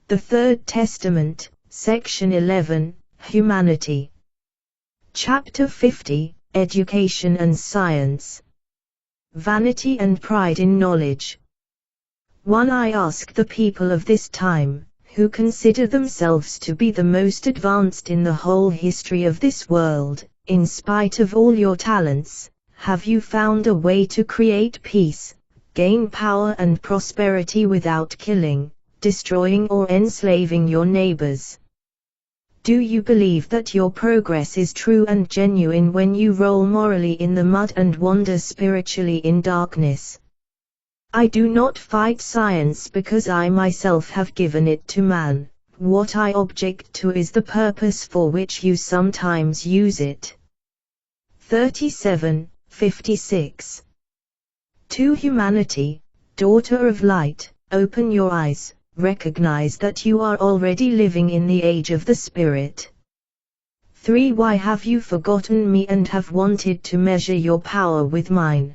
The Third Testament, Section 11, Humanity. Chapter 50, Education and Science. Vanity and Pride in Knowledge. 1. I ask the people of this time, who consider themselves to be the most advanced in the whole history of this world, in spite of all your talents, have you found a way to create peace, gain power and prosperity without killing, destroying or enslaving your neighbors? Do you believe that your progress is true and genuine when you roll morally in the mud and wander spiritually in darkness? I do not fight science because I myself have given it to man. What I object to is the purpose for which you sometimes use it. 37:56. To humanity, daughter of light, open your eyes, recognize that you are already living in the age of the Spirit. 3. Why have you forgotten me and have wanted to measure your power with mine?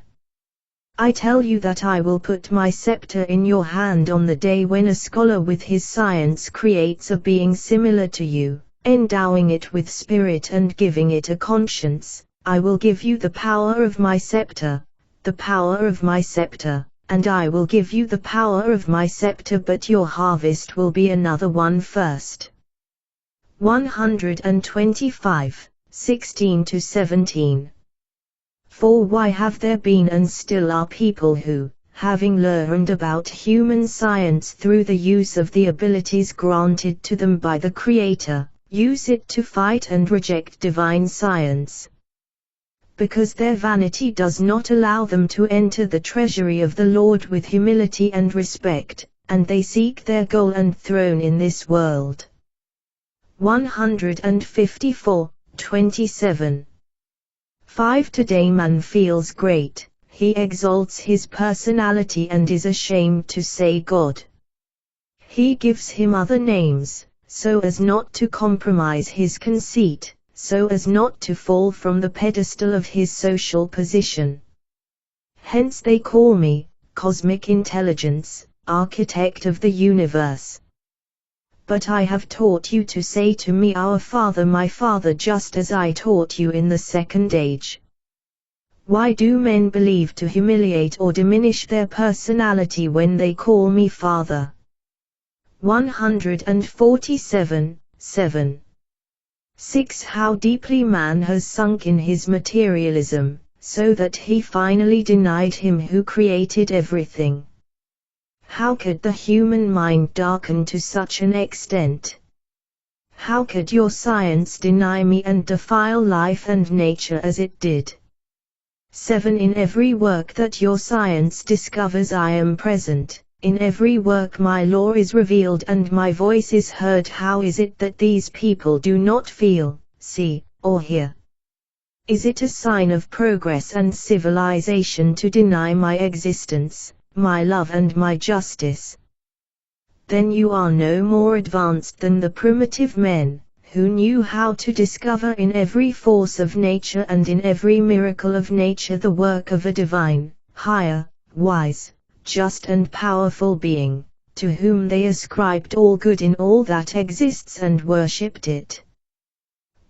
I tell you that I will put my scepter in your hand on the day when a scholar with his science creates a being similar to you, endowing it with spirit and giving it a conscience. I will give you the power of my scepter, the power of my scepter, and I will give you the power of my scepter, but your harvest will be another one first. 125, 16-17. 4. Why have there been and still are people who, having learned about human science through the use of the abilities granted to them by the Creator, use it to fight and reject divine science? Because their vanity does not allow them to enter the treasury of the Lord with humility and respect, and they seek their goal and throne in this world. 154:27. 5. Today man feels great, he exalts his personality and is ashamed to say God. He gives him other names, so as not to compromise his conceit, so as not to fall from the pedestal of his social position. Hence they call me, cosmic intelligence, architect of the universe. But I have taught you to say to me our Father, my Father, just as I taught you in the second age. Why do men believe to humiliate or diminish their personality when they call me Father? 147:7. 6. How deeply man has sunk in his materialism, so that he finally denied him who created everything. How could the human mind darken to such an extent? How could your science deny me and defile life and nature as it did? 7. In every work that your science discovers I am present, in every work my law is revealed and my voice is heard. How is it that these people do not feel, see, or hear? Is it a sign of progress and civilization to deny my existence, my love and my justice? Then you are no more advanced than the primitive men, who knew how to discover in every force of nature and in every miracle of nature the work of a divine, higher, wise, just and powerful being, to whom they ascribed all good in all that exists and worshipped it.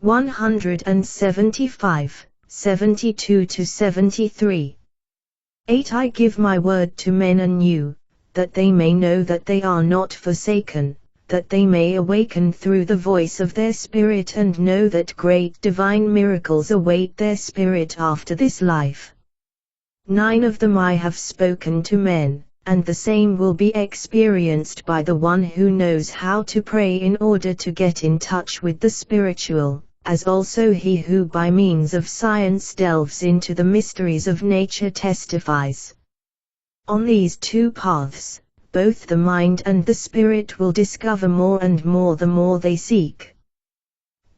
175, 72-73. 8. I give my word to men anew, that they may know that they are not forsaken, that they may awaken through the voice of their spirit and know that great divine miracles await their spirit after this life. 9. Of them I have spoken to men, and the same will be experienced by the one who knows how to pray in order to get in touch with the spiritual, as also he who by means of science delves into the mysteries of nature testifies. On these two paths, both the mind and the spirit will discover more and more the more they seek.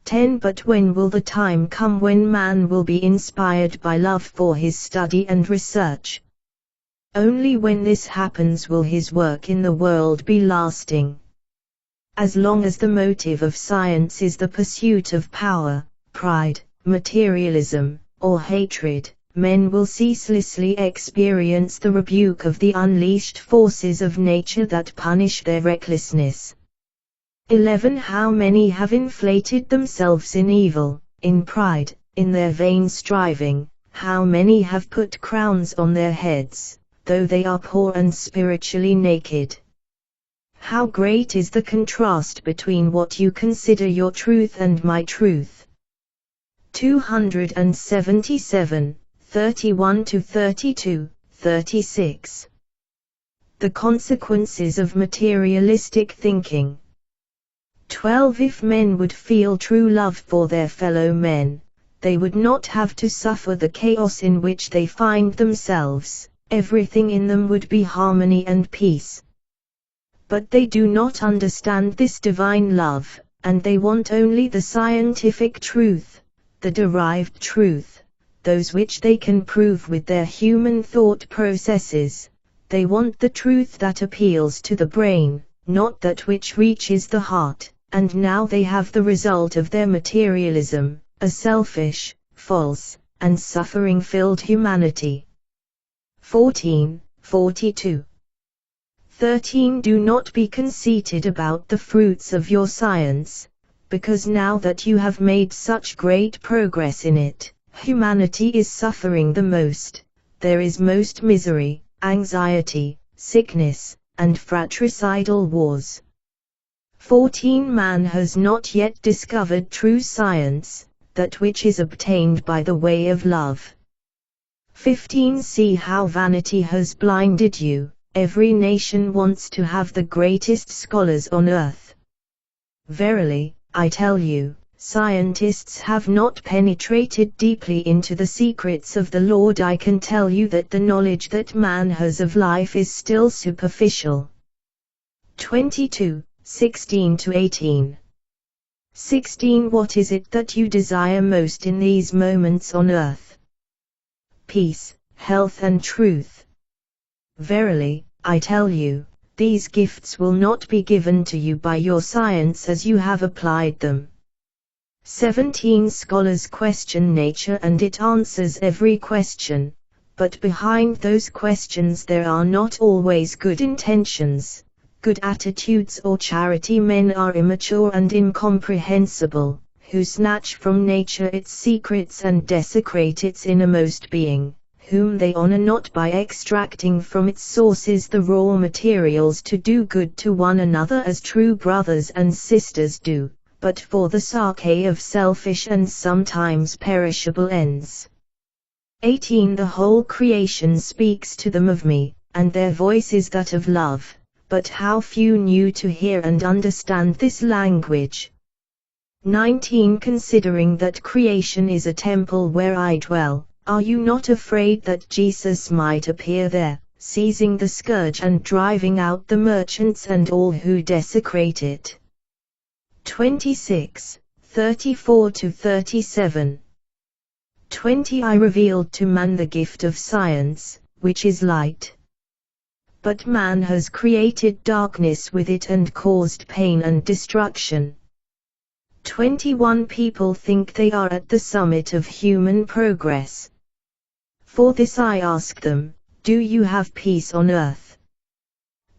10. But when will the time come when man will be inspired by love for his study and research? Only when this happens will his work in the world be lasting. As long as the motive of science is the pursuit of power, pride, materialism, or hatred, men will ceaselessly experience the rebuke of the unleashed forces of nature that punish their recklessness. 11. How many have inflated themselves in evil, in pride, in their vain striving, how many have put crowns on their heads, though they are poor and spiritually naked. How great is the contrast between what you consider your truth and my truth. 277, 31-32, 36. The consequences of materialistic thinking. 12. If men would feel true love for their fellow men, they would not have to suffer the chaos in which they find themselves, everything in them would be harmony and peace. But they do not understand this divine love, and they want only the scientific truth, the derived truth, those which they can prove with their human thought processes. They want the truth that appeals to the brain, not that which reaches the heart, and now they have the result of their materialism, a selfish, false, and suffering-filled humanity. 14, 42. 13. Do not be conceited about the fruits of your science, because now that you have made such great progress in it, humanity is suffering the most. There is most misery, anxiety, sickness, and fratricidal wars. 14. Man has not yet discovered true science, that which is obtained by the way of love. 15. See how vanity has blinded you. Every nation wants to have the greatest scholars on earth. Verily, I tell you, scientists have not penetrated deeply into the secrets of the Lord. I can tell you that the knowledge that man has of life is still superficial. 22, 16-18. 16. What is it that you desire most in these moments on earth? Peace, health and truth. Verily, I tell you, these gifts will not be given to you by your science as you have applied them. 17. Scholars question nature and it answers every question, but behind those questions there are not always good intentions, good attitudes or charity. Men are immature and incomprehensible, who snatch from nature its secrets and desecrate its innermost being, whom they honor not by extracting from its sources the raw materials to do good to one another as true brothers and sisters do, but for the sake of selfish and sometimes perishable ends. 18. The whole creation speaks to them of me, and their voice is that of love, but how few knew to hear and understand this language. 19. Considering that creation is a temple where I dwell, are you not afraid that Jesus might appear there, seizing the scourge and driving out the merchants and all who desecrate it? 26, 34-37. 20. I revealed to man the gift of science, which is light. But man has created darkness with it and caused pain and destruction. 21. People think they are at the summit of human progress. For this I ask them, do you have peace on earth?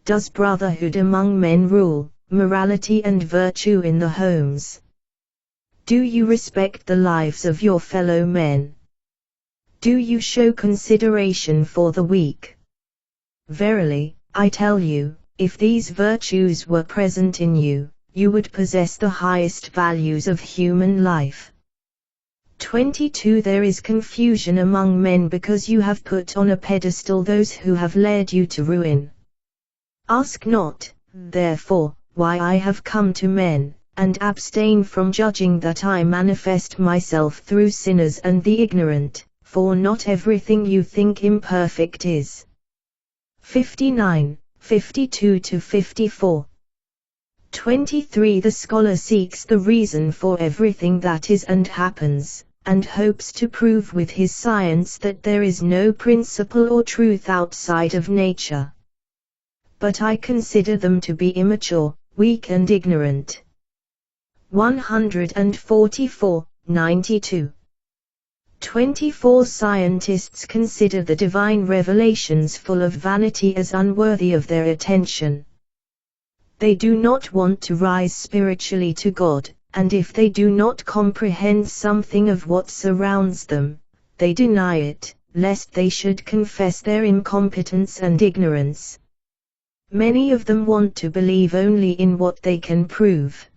Does brotherhood among men rule, morality and virtue in the homes? Do you respect the lives of your fellow men? Do you show consideration for the weak? Verily, I tell you, if these virtues were present in you, you would possess the highest values of human life. 22. There is confusion among men because you have put on a pedestal those who have led you to ruin. Ask not, therefore, why I have come to men, and abstain from judging that I manifest myself through sinners and the ignorant, for not everything you think imperfect is. 59, 52-54. 23. The scholar seeks the reason for everything that is and happens, and hopes to prove with his science that there is no principle or truth outside of nature. But I consider them to be immature, weak and ignorant. 144, 92. 24. Scientists consider the divine revelations full of vanity as unworthy of their attention. They do not want to rise spiritually to God, and if they do not comprehend something of what surrounds them, they deny it, lest they should confess their incompetence and ignorance. Many of them want to believe only in what they can prove.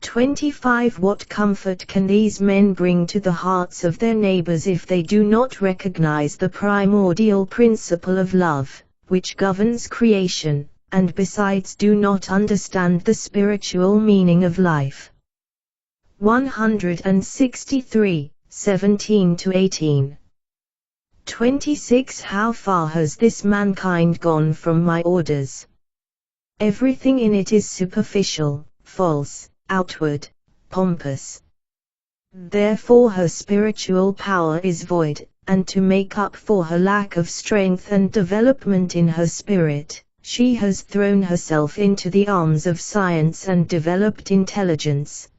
25. What comfort can these men bring to the hearts of their neighbors if they do not recognize the primordial principle of love, which governs creation, and besides do not understand the spiritual meaning of life? 163, 17-18. 26. How far has this mankind gone from my orders? Everything in it is superficial, false, outward, pompous. Therefore her spiritual power is void, and to make up for her lack of strength and development in her spirit, she has thrown herself into the arms of science and developed intelligence.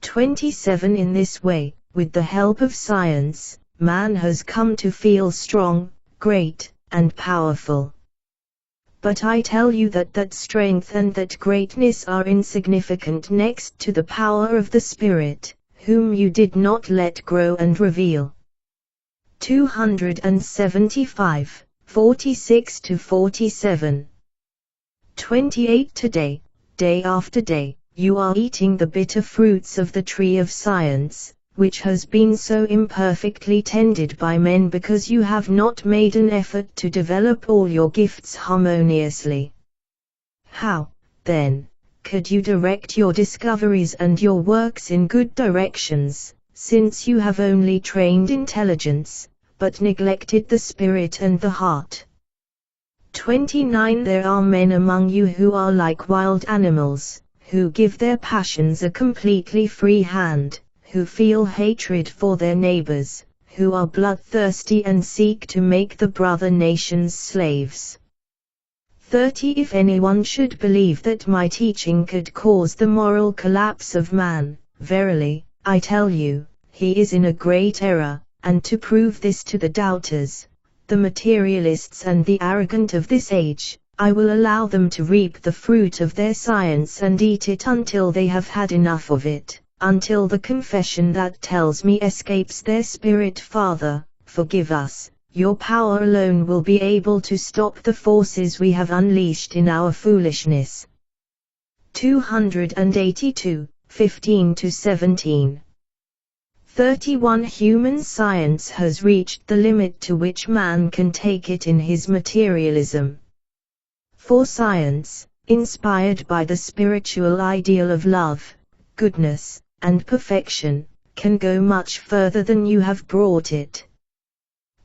27. In this way, with the help of science, man has come to feel strong, great, and powerful. But I tell you that strength and that greatness are insignificant next to the power of the Spirit, whom you did not let grow and reveal. 275, 46-47. 28. Today, day after day, you are eating the bitter fruits of the tree of science, which has been so imperfectly tended by men because you have not made an effort to develop all your gifts harmoniously. How, then, could you direct your discoveries and your works in good directions, since you have only trained intelligence, but neglected the spirit and the heart? 29. There are men among you who are like wild animals, who give their passions a completely free hand, who feel hatred for their neighbors, who are bloodthirsty and seek to make the brother nations slaves. 30. If anyone should believe that my teaching could cause the moral collapse of man, verily, I tell you, he is in a great error, and to prove this to the doubters, the materialists and the arrogant of this age, I will allow them to reap the fruit of their science and eat it until they have had enough of it. Until the confession that tells me escapes their spirit. Father, forgive us, your power alone will be able to stop the forces we have unleashed in our foolishness. 282, 15-17. 31. Human science has reached the limit to which man can take it in his materialism. For science, inspired by the spiritual ideal of love, goodness, and perfection, can go much further than you have brought it.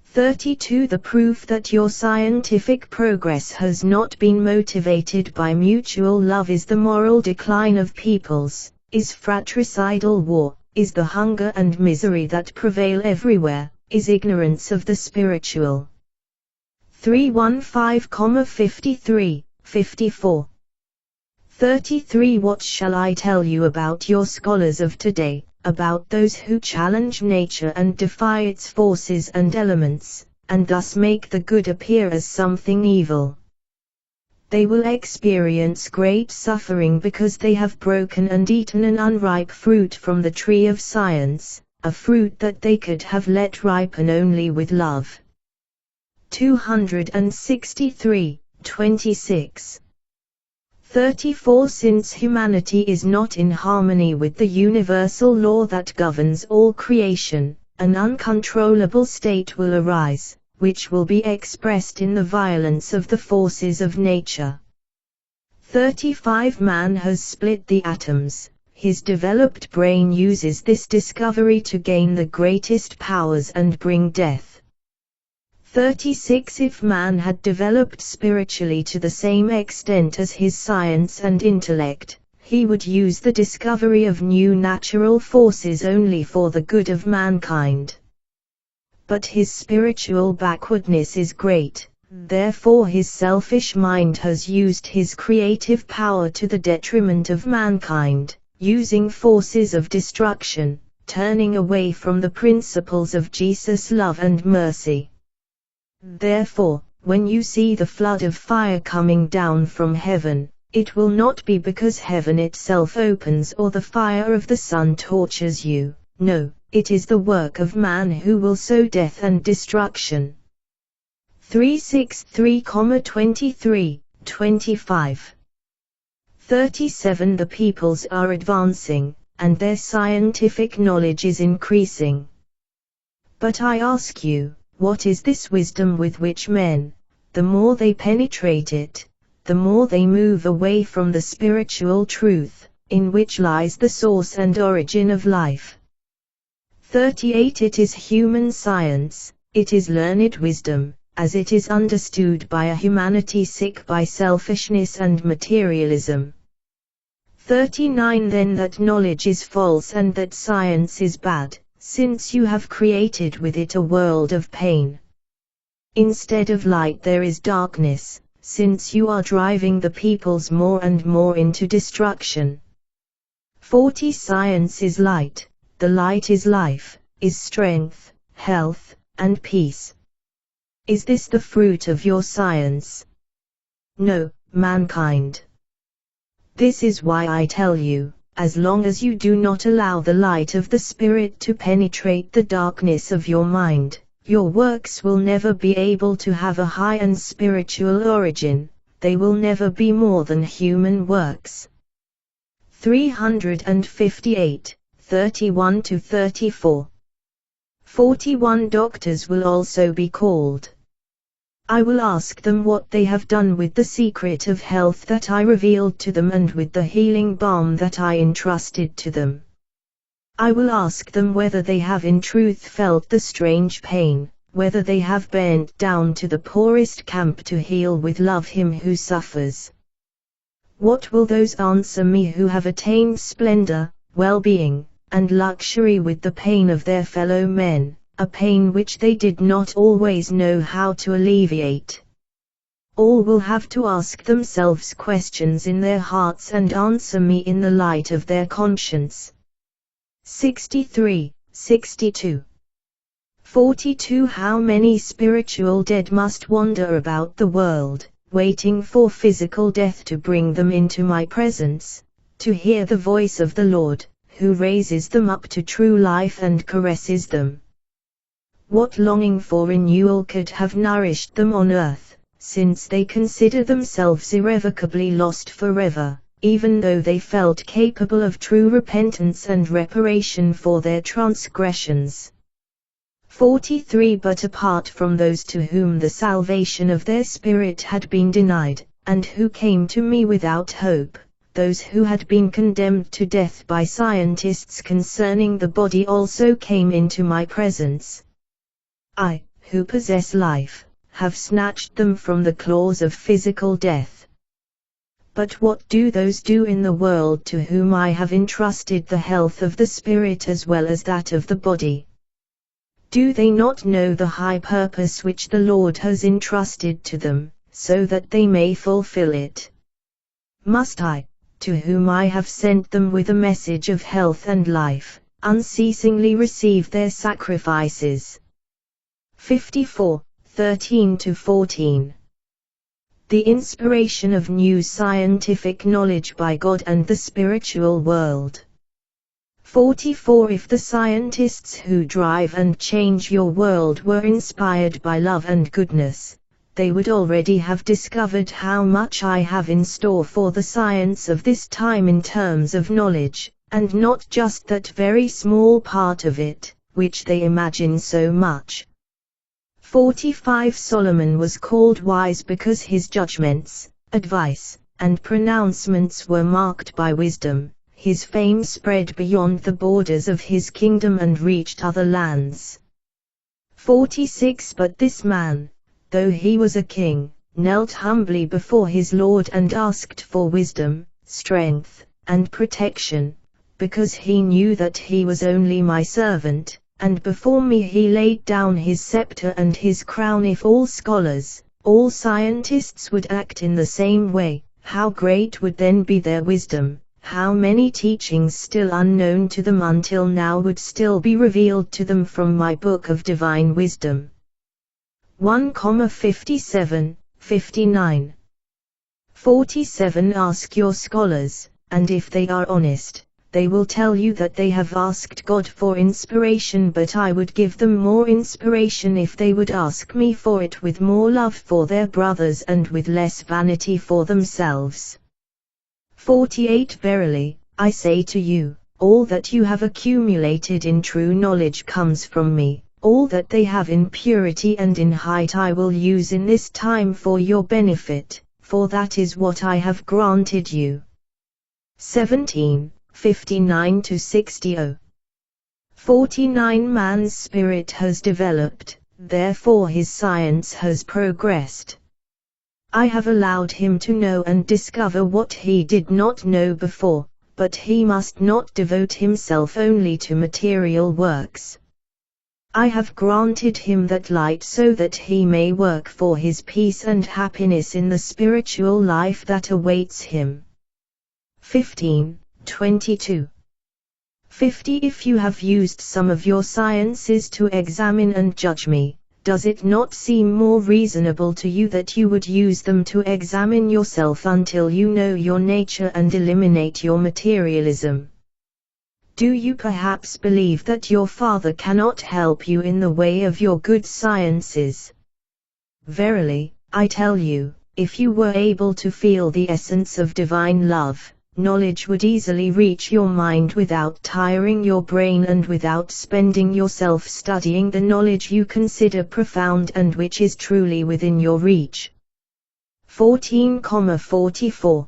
32. The proof that your scientific progress has not been motivated by mutual love is the moral decline of peoples, is fratricidal war, is the hunger and misery that prevail everywhere, is ignorance of the spiritual. 315,53, 54. 33. What shall I tell you about your scholars of today, about those who challenge nature and defy its forces and elements, and thus make the good appear as something evil? They will experience great suffering because they have broken and eaten an unripe fruit from the tree of science, a fruit that they could have let ripen only with love. 263, 26. 34. Since humanity is not in harmony with the universal law that governs all creation, an uncontrollable state will arise, which will be expressed in the violence of the forces of nature. 35. Man has split the atoms. His developed brain uses this discovery to gain the greatest powers and bring death. 36. If man had developed spiritually to the same extent as his science and intellect, he would use the discovery of new natural forces only for the good of mankind. But his spiritual backwardness is great, therefore his selfish mind has used his creative power to the detriment of mankind, using forces of destruction, turning away from the principles of Jesus' love and mercy. Therefore, when you see the flood of fire coming down from heaven, It will not be because heaven itself opens or the fire of the sun tortures you. No, it is the work of man who will sow death and destruction. 363,23, 25. 37. The peoples are advancing, and their scientific knowledge is increasing. But I ask you, what is this wisdom with which men, the more they penetrate it, the more they move away from the spiritual truth, in which lies the source and origin of life? 38. It is human science, it is learned wisdom, as it is understood by a humanity sick by selfishness and materialism. 39. Then that knowledge is false and that science is bad, since you have created with it a world of pain. Instead of light there is darkness, since you are driving the peoples more and more into destruction. 40. Science is light, the light is life, is strength, health, and peace. Is this the fruit of your science? No, mankind. This is why I tell you, as long as you do not allow the light of the Spirit to penetrate the darkness of your mind, your works will never be able to have a high and spiritual origin, they will never be more than human works. 358, 31-34. 41. Doctors will also be called. I will ask them what they have done with the secret of health that I revealed to them and with the healing balm that I entrusted to them. I will ask them whether they have in truth felt the strange pain, whether they have bent down to the poorest camp to heal with love him who suffers. What will those answer me who have attained splendor, well-being, and luxury with the pain of their fellow men, a pain which they did not always know how to alleviate? All will have to ask themselves questions in their hearts and answer me in the light of their conscience. 63, 62. 42. How many spiritual dead must wander about the world, waiting for physical death to bring them into my presence, to hear the voice of the Lord, who raises them up to true life and caresses them. What longing for renewal could have nourished them on earth, since they consider themselves irrevocably lost forever, even though they felt capable of true repentance and reparation for their transgressions. 43. But apart from those to whom the salvation of their spirit had been denied, and who came to me without hope, those who had been condemned to death by scientists concerning the body also came into my presence. I, who possess life, have snatched them from the claws of physical death. But what do those do in the world to whom I have entrusted the health of the spirit as well as that of the body? Do they not know the high purpose which the Lord has entrusted to them, so that they may fulfill it? Must I, to whom I have sent them with a message of health and life, unceasingly receive their sacrifices? 54, 13-14. The inspiration of new scientific knowledge by God and the spiritual world. 44. If the scientists who drive and change your world were inspired by love and goodness, they would already have discovered how much I have in store for the science of this time in terms of knowledge, and not just that very small part of it, which they imagine so much. 45. Solomon was called wise because his judgments, advice, and pronouncements were marked by wisdom. His fame spread beyond the borders of his kingdom and reached other lands. 46. But this man, though he was a king, knelt humbly before his Lord and asked for wisdom, strength, and protection, because he knew that he was only my servant. And before me he laid down his scepter and his crown. If all scholars, all scientists would act in the same way, how great would then be their wisdom, how many teachings still unknown to them until now would still be revealed to them from my book of divine wisdom. 1,57, 59. 47 Ask your scholars, and if they are honest, they will tell you that they have asked God for inspiration, but I would give them more inspiration if they would ask me for it with more love for their brothers and with less vanity for themselves. 48 Verily, I say to you, all that you have accumulated in true knowledge comes from me. All that they have in purity and in height I will use in this time for your benefit, for that is what I have granted you. 17, 59-60. 49 Man's spirit has developed, therefore his science has progressed. I have allowed him to know and discover what he did not know before, but he must not devote himself only to material works. I have granted him that light so that he may work for his peace and happiness in the spiritual life that awaits him. 15, 22. 50 If you have used some of your sciences to examine and judge me, does it not seem more reasonable to you that you would use them to examine yourself until you know your nature and eliminate your materialism? Do you perhaps believe that your Father cannot help you in the way of your good sciences? Verily, I tell you, if you were able to feel the essence of divine love, knowledge would easily reach your mind without tiring your brain and without spending yourself studying the knowledge you consider profound and which is truly within your reach. 14,44.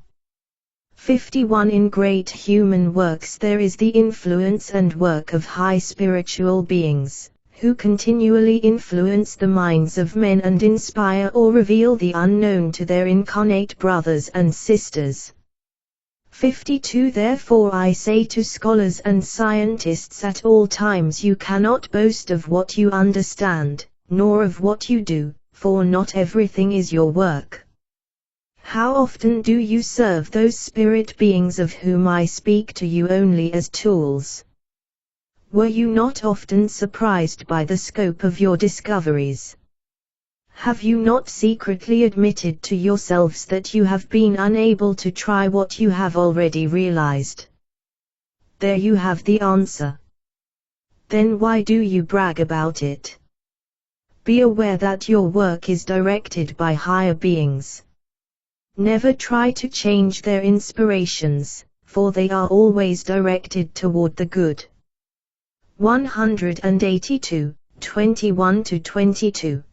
51 In great human works there is the influence and work of high spiritual beings, who continually influence the minds of men and inspire or reveal the unknown to their incarnate brothers and sisters. 52 Therefore I say to scholars and scientists at all times, you cannot boast of what you understand, nor of what you do, for not everything is your work. How often do you serve those spirit beings of whom I speak to you only as tools? Were you not often surprised by the scope of your discoveries? Have you not secretly admitted to yourselves that you have been unable to try what you have already realized? There you have the answer. Then why do you brag about it? Be aware that your work is directed by higher beings. Never try to change their inspirations, for they are always directed toward the good. 182, 21-22.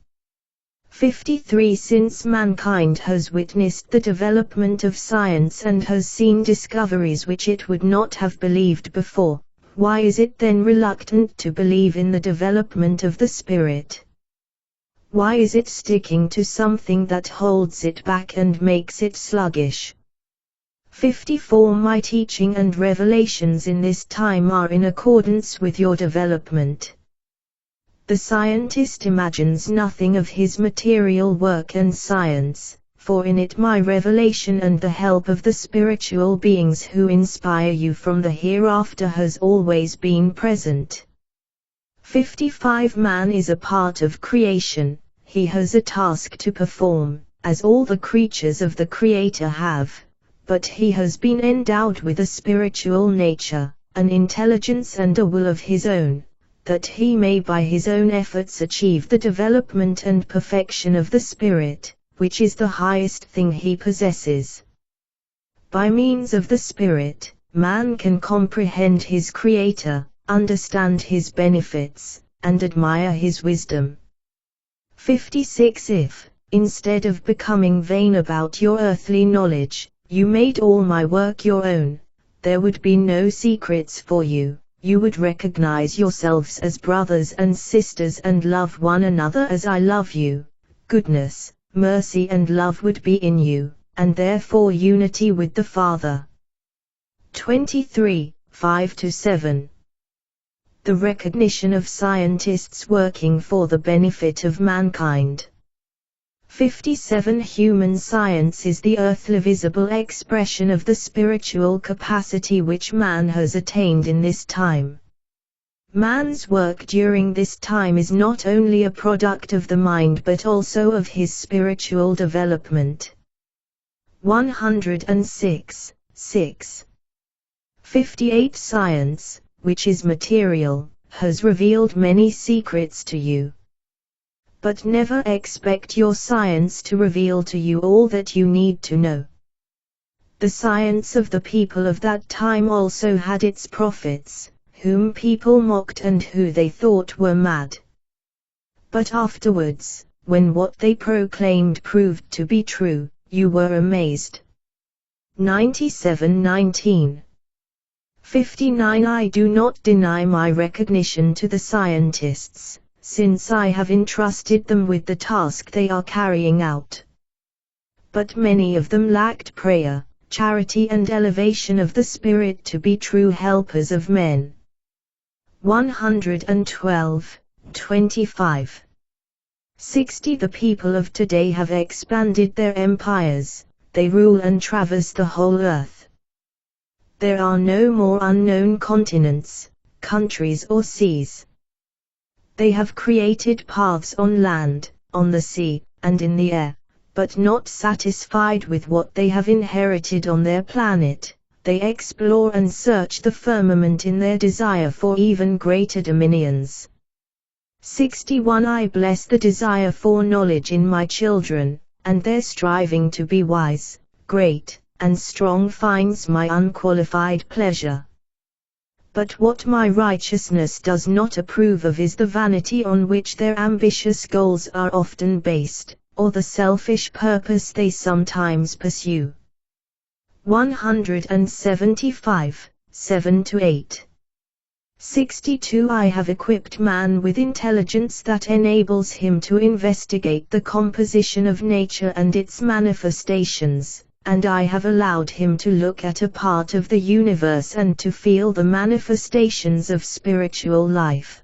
53 Since mankind has witnessed the development of science and has seen discoveries which it would not have believed before, why is it then reluctant to believe in the development of the spirit? Why is it sticking to something that holds it back and makes it sluggish? 54 My teaching and revelations in this time are in accordance with your development. The scientist imagines nothing of his material work and science, for in it my revelation and the help of the spiritual beings who inspire you from the hereafter has always been present. 55 Man is a part of creation, he has a task to perform, as all the creatures of the Creator have, but he has been endowed with a spiritual nature, an intelligence and a will of his own, that he may by his own efforts achieve the development and perfection of the spirit, which is the highest thing he possesses. By means of the spirit, man can comprehend his Creator, understand his benefits, and admire his wisdom. 56 If, instead of becoming vain about your earthly knowledge, you made all my work your own, there would be no secrets for you, you would recognize yourselves as brothers and sisters and love one another as I love you, goodness, mercy and love would be in you, and therefore unity with the Father. 23, 5-7. The recognition of scientists working for the benefit of mankind. 57 Human science is the earthly visible expression of the spiritual capacity which man has attained in this time. Man's work during this time is not only a product of the mind but also of his spiritual development. 106, 6. 58 Science, which is material, has revealed many secrets to you. But never expect your science to reveal to you all that you need to know. The science of the people of that time also had its prophets, whom people mocked and who they thought were mad. But afterwards, when what they proclaimed proved to be true, you were amazed. 97-19. 59 I do not deny my recognition to the scientists, since I have entrusted them with the task they are carrying out. But many of them lacked prayer, charity and elevation of the Spirit to be true helpers of men. 112, 25. 60 The people of today have expanded their empires, they rule and traverse the whole earth. There are no more unknown continents, countries or seas. They have created paths on land, on the sea, and in the air, but not satisfied with what they have inherited on their planet, they explore and search the firmament in their desire for even greater dominions. 61 I bless the desire for knowledge in my children, and their striving to be wise, great, and strong finds my unqualified pleasure. But what my righteousness does not approve of is the vanity on which their ambitious goals are often based, or the selfish purpose they sometimes pursue. 175, 7-8. 62 I have equipped man with intelligence that enables him to investigate the composition of nature and its manifestations, and I have allowed him to look at a part of the universe and to feel the manifestations of spiritual life.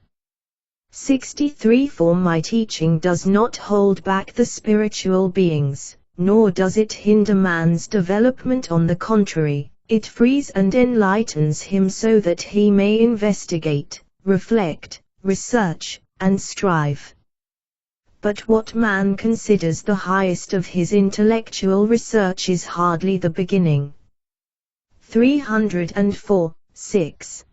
63 For my teaching does not hold back the spiritual beings, nor does it hinder man's development. On the contrary, it frees and enlightens him so that he may investigate, reflect, research, and strive. But what man considers the highest of his intellectual research is hardly the beginning. 304, 6.